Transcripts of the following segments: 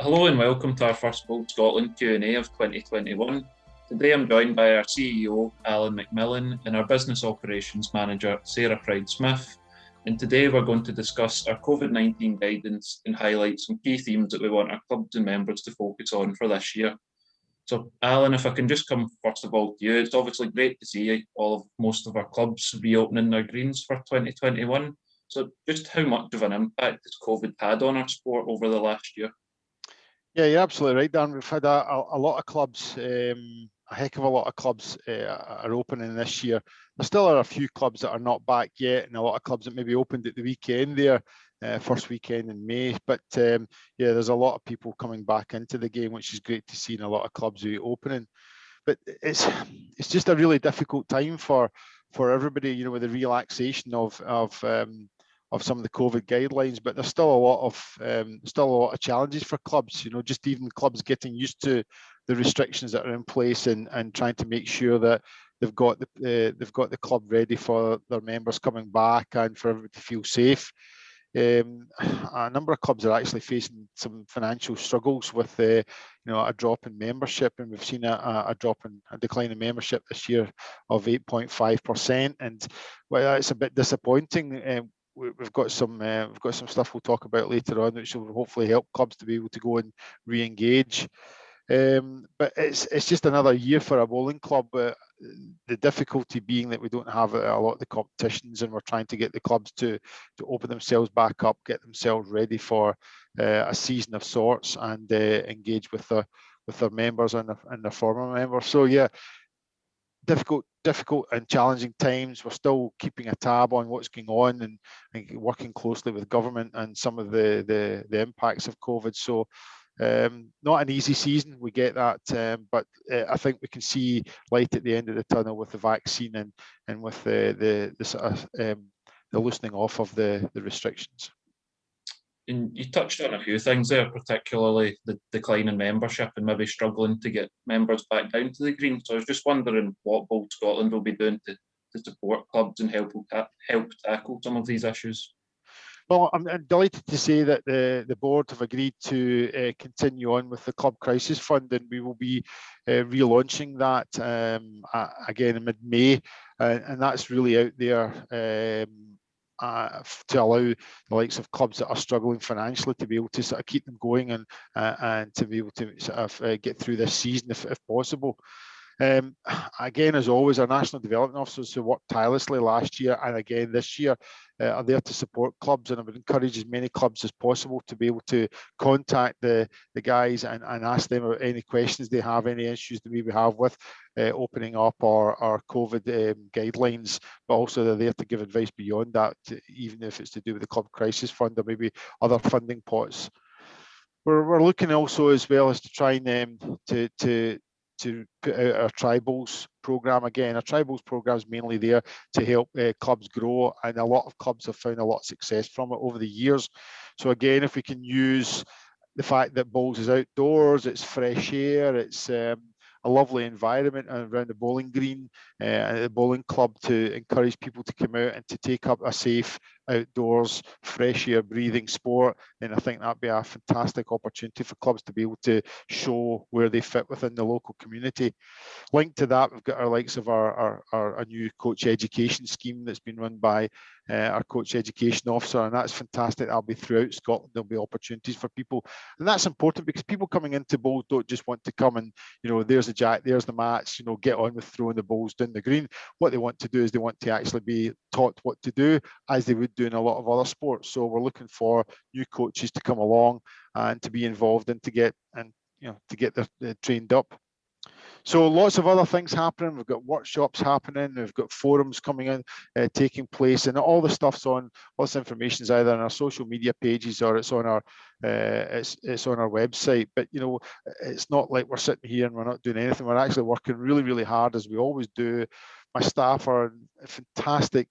Hello and welcome to our first Bold Scotland Q&A of 2021. Today I'm joined by our CEO, Alan McMillan, and our Business Operations Manager, Sarah Pryde-Smith. And today we're going to discuss our COVID-19 guidance and highlight some key themes that we want our clubs and members to focus on for this year. So, Alan, if I can just come first of all to you, it's obviously great to see most of our clubs reopening their greens for 2021. So, just how much of an impact has COVID had on our sport over the last year? Yeah, you're absolutely right, Dan. We've had a lot of clubs, a heck of a lot of clubs are opening this year. There still are a few clubs that are not back yet, and a lot of clubs that maybe opened at the weekend there, first weekend in May. But yeah, there's a lot of people coming back into the game, which is great to see, and a lot of clubs reopening. But it's just a really difficult time for everybody, you know, with the relaxation of some of the COVID guidelines, but there's still a lot of challenges for clubs. You know, just even clubs getting used to the restrictions that are in place and trying to make sure that they've got the club ready for their members coming back and for everybody to feel safe. A number of clubs are actually facing some financial struggles with a drop in membership, and we've seen a decline in membership this year of 8.5%, and well, that's a bit disappointing. We've got some stuff we'll talk about later on, which will hopefully help clubs to be able to go and re-engage. But it's just another year for a bowling club. The difficulty being that we don't have a lot of the competitions, and we're trying to get the clubs to open themselves back up, get themselves ready for a season of sorts, and engage with their members and their former members. So yeah, difficult and challenging times. We're still keeping a tab on what's going on and working closely with government and some of the impacts of COVID. So not an easy season, we get that, but I think we can see light at the end of the tunnel with the vaccine and with the loosening off of the restrictions. And you touched on a few things there, particularly the decline in membership and maybe struggling to get members back down to the green. So I was just wondering what Bold Scotland will be doing to support clubs and help tackle some of these issues. Well, I'm delighted to say that the board have agreed to continue on with the Club Crisis Fund, and we will be relaunching that again in mid-May, and that's really out there to allow the likes of clubs that are struggling financially to be able to sort of keep them going and to be able to sort of get through this season if possible. Again, as always, our national development officers who worked tirelessly last year and again this year are there to support clubs, and I would encourage as many clubs as possible to be able to contact the guys and ask them about any questions they have, any issues that we have with opening up our COVID guidelines, but also they're there to give advice beyond that, even if it's to do with the Club Crisis Fund or maybe other funding pots. We're looking also as well as to try and to put out our tribals program again. Our tribals program is mainly there to help clubs grow, and a lot of clubs have found a lot of success from it over the years. So again, if we can use the fact that bowls is outdoors, it's fresh air, it's a lovely environment around the bowling green and the bowling club, to encourage people to come out and to take up a safe outdoors fresh air breathing sport, then I think that'd be a fantastic opportunity for clubs to be able to show where they fit within the local community. Linked to that, we've got our likes of our new coach education scheme that's been run by our coach education officer, and that's fantastic. That'll be throughout Scotland. There'll be opportunities for people, and that's important because people coming into bowls don't just want to come and, you know, there's the jack, there's the mats, you know, get on with throwing the bowls down the green. What they want to do is they want to actually be taught what to do, as they would do in a lot of other sports. So we're looking for new coaches to come along and to be involved and to get them trained up. So lots of other things happening. We've got workshops happening. We've got forums coming in, taking place, and all the stuff's on. All this information is either on our social media pages or it's on our it's on our website. But you know, it's not like we're sitting here and we're not doing anything. We're actually working really, really hard, as we always do. My staff are a fantastic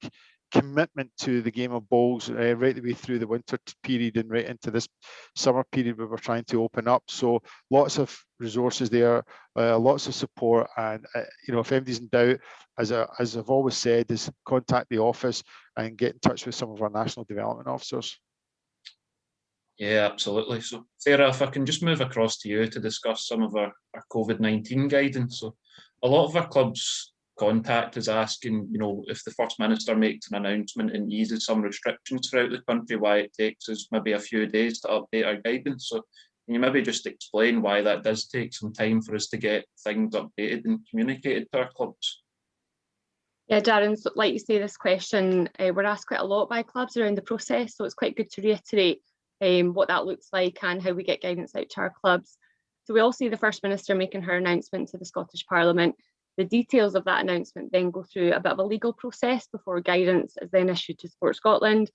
commitment to the game of bowls right the way through the winter period and right into this summer period where we're trying to open up. So lots of resources there, lots of support, and you know, if anybody's in doubt, as I've always said, is contact the office and get in touch with some of our national development officers. Yeah, absolutely. So, Sarah, if I can just move across to you to discuss some of our COVID-19 guidance. So, a lot of our clubs contact us asking, if the First Minister makes an announcement and eases some restrictions throughout the country, why it takes us maybe a few days to update our guidance. So, can you maybe just explain why that does take some time for us to get things updated and communicated to our clubs? Yeah, Darren, so like you say, this question, we're asked quite a lot by clubs around the process, so it's quite good to reiterate what that looks like and how we get guidance out to our clubs. So we all see the First Minister making her announcement to the Scottish Parliament. The details of that announcement then go through a bit of a legal process before guidance is then issued to Sport Scotland.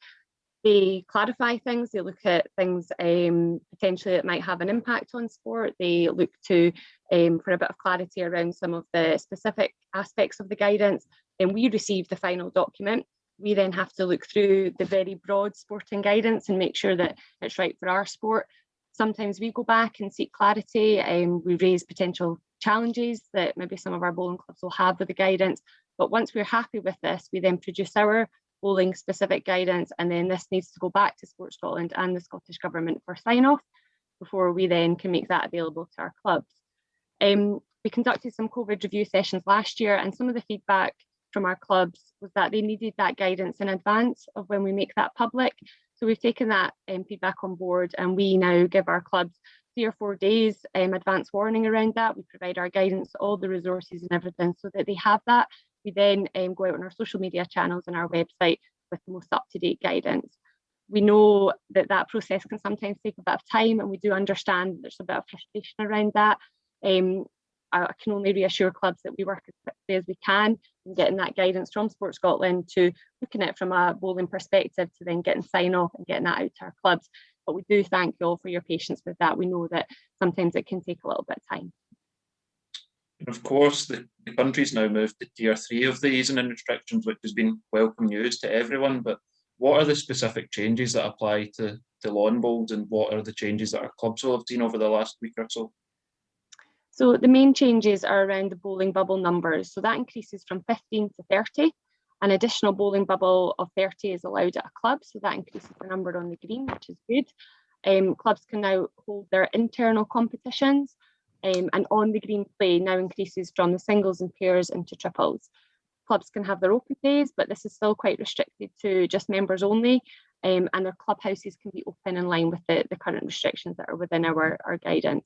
They clarify things, they look at things potentially that might have an impact on sport. They look to for a bit of clarity around some of the specific aspects of the guidance. Then we receive the final document. We then have to look through the very broad sporting guidance and make sure that it's right for our sport. Sometimes we go back and seek clarity and we raise potential challenges that maybe some of our bowling clubs will have with the guidance. But once we're happy with this, we then produce our bowling specific guidance, and then this needs to go back to Sport Scotland and the Scottish Government for sign-off before we then can make that available to our clubs. We conducted some COVID review sessions last year, and some of the feedback from our clubs was that they needed that guidance in advance of when we make that public. So we've taken that feedback on board, and we now give our clubs 3 or 4 days advance warning around that. We provide our guidance, all the resources and everything so that they have that. We then go out on our social media channels and our website with the most up-to-date guidance. We know that that process can sometimes take a bit of time, and we do understand there's a bit of frustration around that. I can only reassure clubs that we work as quickly as we can in getting that guidance from Sport Scotland to looking at it from a bowling perspective to then getting sign-off and getting that out to our clubs. But we do thank you all for your patience with that. We know that sometimes it can take a little bit of time. And of course, the country's now moved to Tier 3 of the easing in restrictions, which has been welcome news to everyone. But what are the specific changes that apply to lawn bowls, and what are the changes that our clubs will have seen over the last week or so? So the main changes are around the bowling bubble numbers. So that increases from 15 to 30. An additional bowling bubble of 30 is allowed at a club, so that increases the number on the green, which is good. Clubs can now hold their internal competitions, and on the green play now increases from the singles and pairs into triples. Clubs can have their open days, but this is still quite restricted to just members only, and their clubhouses can be open in line with the current restrictions that are within our guidance.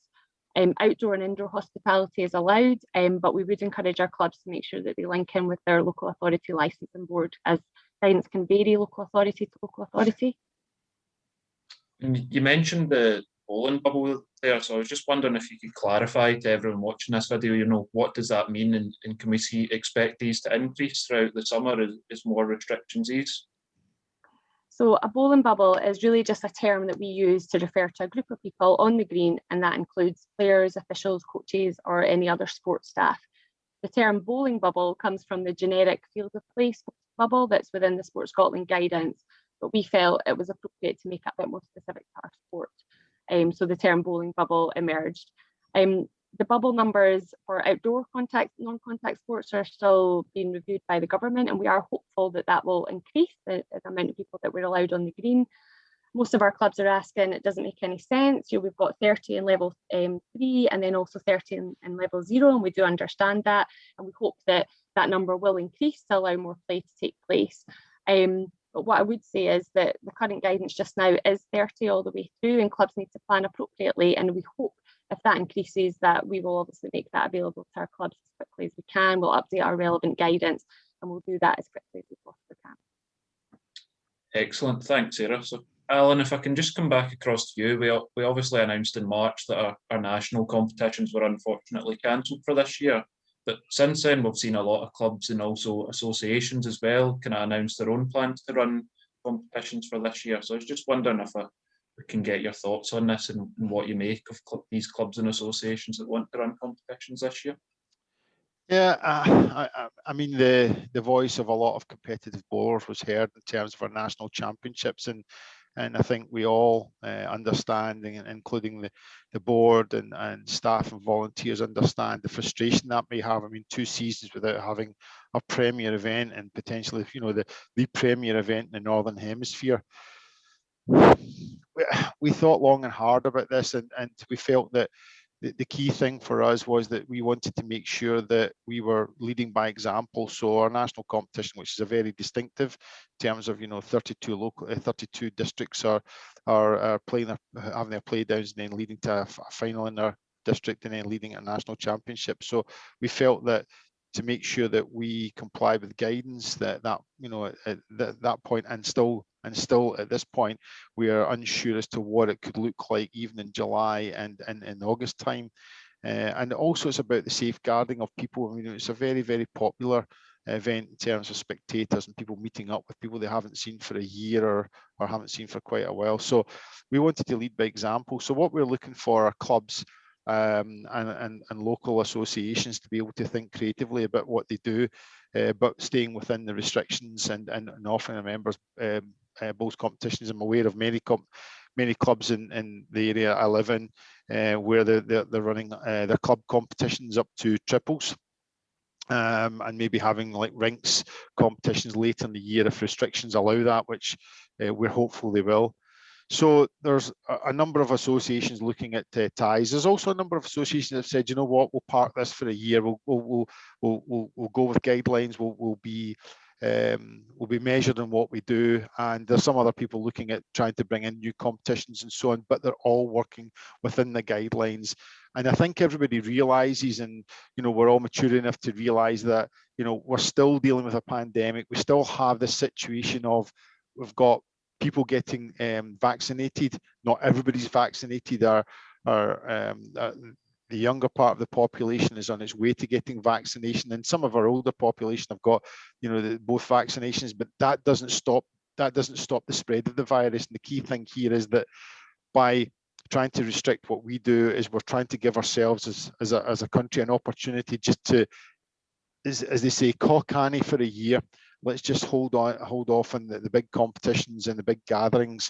Outdoor and indoor hospitality is allowed, but we would encourage our clubs to make sure that they link in with their local authority licensing board, as guidance can vary local authority to local authority. And you mentioned the bowling bubble there, so I was just wondering if you could clarify to everyone watching this video, what does that mean, and can we expect these to increase throughout the summer as more restrictions ease? So a bowling bubble is really just a term that we use to refer to a group of people on the green, and that includes players, officials, coaches, or any other sports staff. The term bowling bubble comes from the generic field of play bubble that's within the Sport Scotland guidance, but we felt it was appropriate to make it a bit more specific to our sport. So the term bowling bubble emerged. The bubble numbers for outdoor non-contact sports are still being reviewed by the government, and we are hopeful that that will increase the amount of people that we're allowed on the green. Most of our clubs are asking, it doesn't make any sense. We've got 30 in level 3 and then also 30 in level 0, and we do understand that, and we hope that that number will increase to allow more play to take place. But what I would say is that the current guidance just now is 30 all the way through, and clubs need to plan appropriately, and we hope if that increases that we will obviously make that available to our clubs as quickly as we can. We'll update our relevant guidance, and we'll do that as quickly as we possibly can. Excellent, thanks Sarah. So Alan, if I can just come back across to you, we obviously announced in March that our national competitions were unfortunately cancelled for this year. But since then, we've seen a lot of clubs and also associations as well kind of announce their own plans to run competitions for this year. So I was just wondering if we can get your thoughts on this and what you make of these clubs and associations that want to run competitions this year. Yeah, I mean, the voice of a lot of competitive bowlers was heard in terms of our national championships, and I think we all understand, including the board and staff and volunteers, understand the frustration that may have. I mean, 2 seasons without having a premier event, and potentially, the premier event in the Northern Hemisphere. we thought long and hard about this, and we felt that the key thing for us was that we wanted to make sure that we were leading by example. So our national competition, which is a very distinctive in terms of 32 districts are playing having their play downs and then leading to a final in their district and then leading a national championship. So we felt that to make sure that we comply with guidance at that point, and still at this point we are unsure as to what it could look like even in July and in August time. And also it's about the safeguarding of people. I mean, it's a very, very popular event in terms of spectators and people meeting up with people they haven't seen for a year or haven't seen for quite a while. So we wanted to lead by example. So what we're looking for are clubs and local associations to be able to think creatively about what they do, but staying within the restrictions and offering their members bowls competitions. I'm aware of many clubs in the area I live in where they're running their club competitions up to triples. And maybe having like rinks competitions later in the year if restrictions allow that, which we're hopeful they will. So there's a number of associations looking at ties. There's also a number of associations that have said, you know what, we'll park this for a year. We'll go with guidelines. We'll be measured in what we do. And there's some other people looking at trying to bring in new competitions and so on, but they're all working within the guidelines. And I think everybody realizes, and we're all mature enough to realize that we're still dealing with a pandemic. We still have this situation of we've got people getting vaccinated. Not everybody's vaccinated. The younger part of the population is on its way to getting vaccination, and some of our older population have got both vaccinations, but that doesn't stop the spread of the virus. And the key thing here is that by trying to restrict what we do, is we're trying to give ourselves as a country an opportunity just to, as they say, caw canny for a year. Let's just hold off on the big competitions and the big gatherings,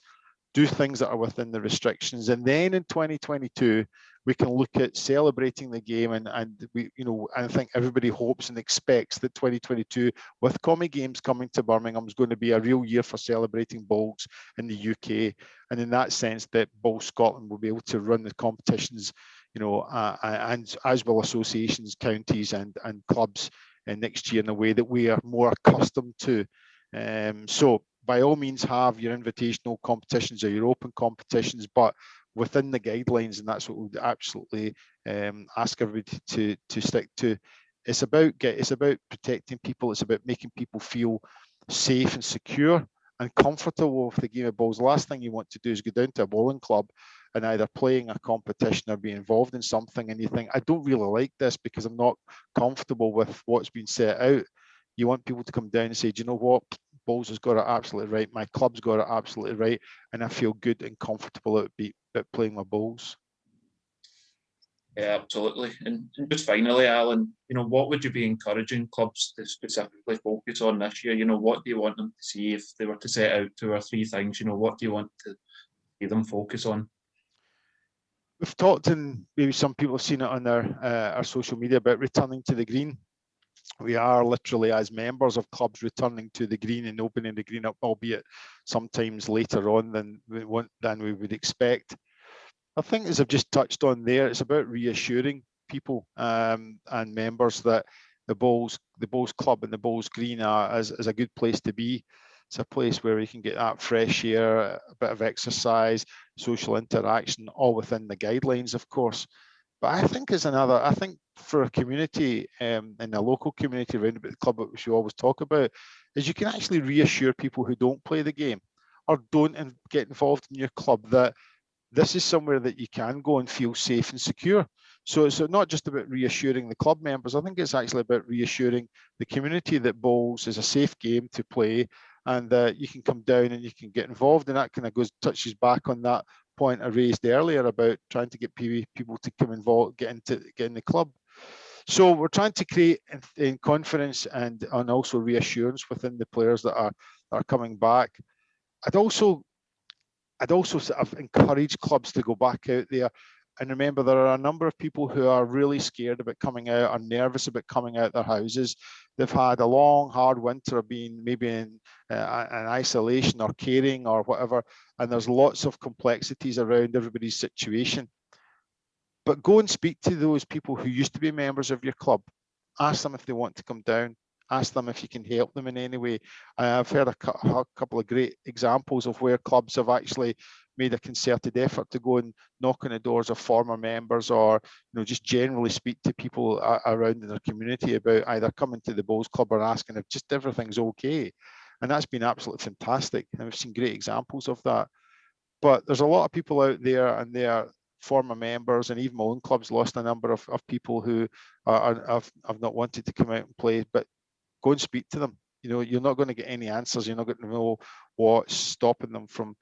do things that are within the restrictions, and then in 2022 we can look at celebrating the game. And we, I think everybody hopes and expects that 2022, with Commie Games coming to Birmingham, is going to be a real year for celebrating bowls in the UK. And in that sense, that Bowl Scotland will be able to run the competitions, and as will associations, counties, and clubs next year in a way that we are more accustomed to. So by all means, have your invitational competitions or your open competitions, but within the guidelines, and that's what we would absolutely ask everybody to stick to. It's about protecting people. It's about making people feel safe and secure and comfortable with the game of bowls. The last thing you want to do is go down to a bowling club and either playing a competition or be involved in something, and you think, I don't really like this because I'm not comfortable with what's been set out. You want people to come down and say, do you know what? Bowls has got it absolutely right. My club's got it absolutely right. And I feel good and comfortable at playing my bowls. Yeah, absolutely. And just finally, Alan, what would you be encouraging clubs to specifically focus on this year? What do you want them to see if they were to set out 2 or 3 things? What do you want to see them focus on? We've talked, and maybe some people have seen it on our social media, about returning to the green. We are literally, as members of clubs, returning to the green and opening the green up, albeit sometimes later on than we would expect. I think, as I've just touched on there, it's about reassuring people and members that the Bowls Club and the Bowls Green is a good place to be. It's a place where you can get that fresh air, a bit of exercise, social interaction, all within the guidelines, of course. But I think for a community and a local community around about the club, which we always talk about, is you can actually reassure people who don't play the game or don't get involved in your club that this is somewhere that you can go and feel safe and secure. So it's not just about reassuring the club members. I think it's actually about reassuring the community that bowls is a safe game to play, and that you can come down and you can get involved. And that kind of touches back on that point I raised earlier about trying to get people to come involved, get in the club. So we're trying to create in confidence and also reassurance within the players that are coming back. I'd also sort of encourage clubs to go back out there And remember, there are a number of people who are really scared about coming out, are nervous about coming out their houses. They've had a long, hard winter of being maybe in an isolation or caring or whatever, and there's lots of complexities around everybody's situation. But go and speak to those people who used to be members of your club. Ask them if they want to come down. Ask them if you can help them in any way. I've heard a couple of great examples of where clubs have actually made a concerted effort to go and knock on the doors of former members, or just generally speak to people around in their community about either coming to the bowls club or asking if just everything's okay. And that's been absolutely fantastic. And we've seen great examples of that. But there's a lot of people out there, and they are former members, and even my own club's lost a number of people who have not wanted to come out and play. But go and speak to them. You're not going to get any answers. You're not going to know what's stopping them from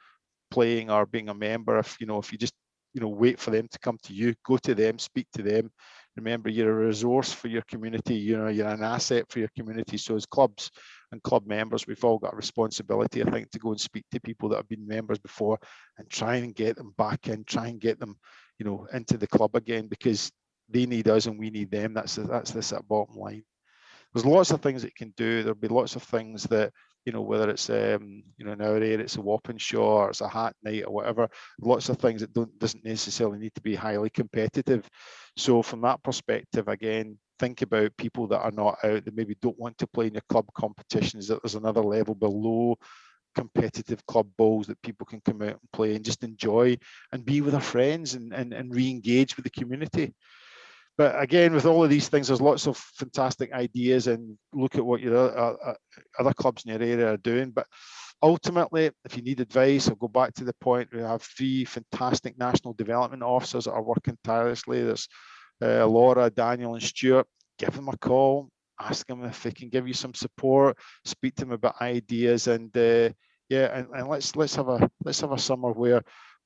playing or being a member. If you just wait for them to come to you, go to them, speak to them. Remember, you're a resource for your community. You're an asset for your community. So as clubs and club members, we've all got a responsibility, I think, to go and speak to people that have been members before and try and get them back in, try and get them, into the club again, because they need us and we need them. That's this bottom line. There's lots of things that you can do. There'll be lots of things that, whether it's, in our area, it's a whopping show or it's a hat night or whatever, lots of things that doesn't necessarily need to be highly competitive. So from that perspective, again, think about people that are not out, that maybe don't want to play in your club competitions, that there's another level below competitive club bowls that people can come out and play and just enjoy and be with their friends and re-engage with the community. But again, with all of these things, there's lots of fantastic ideas, and look at what your other clubs in your area are doing. But ultimately, if you need advice, I'll go back to the point, we have 3 fantastic national development officers that are working tirelessly. There's Lawra, Daniel and Stuart. Give them a call, ask them if they can give you some support, speak to them about ideas, and let's have a summer where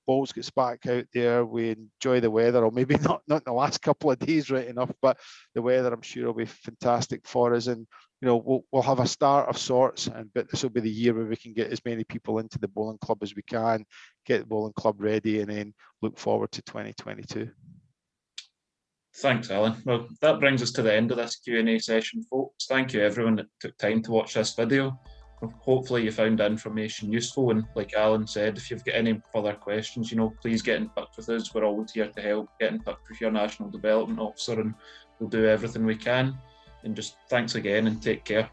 bowls gets back out there, we enjoy the weather, or maybe not in the last couple of days right enough, but the weather I'm sure will be fantastic for us, and we'll have a start of sorts, but this will be the year where we can get as many people into the bowling club as we can, get the bowling club ready, and then look forward to 2022. Thanks, Alan. Well, that brings us to the end of this Q&A session, folks. Thank you everyone that took time to watch this video. Hopefully you found the information useful, and like Alan said, if you've got any further questions, please get in touch with us. We're always here to help. Get in touch with your National Development Officer and we'll do everything we can. And just thanks again and take care.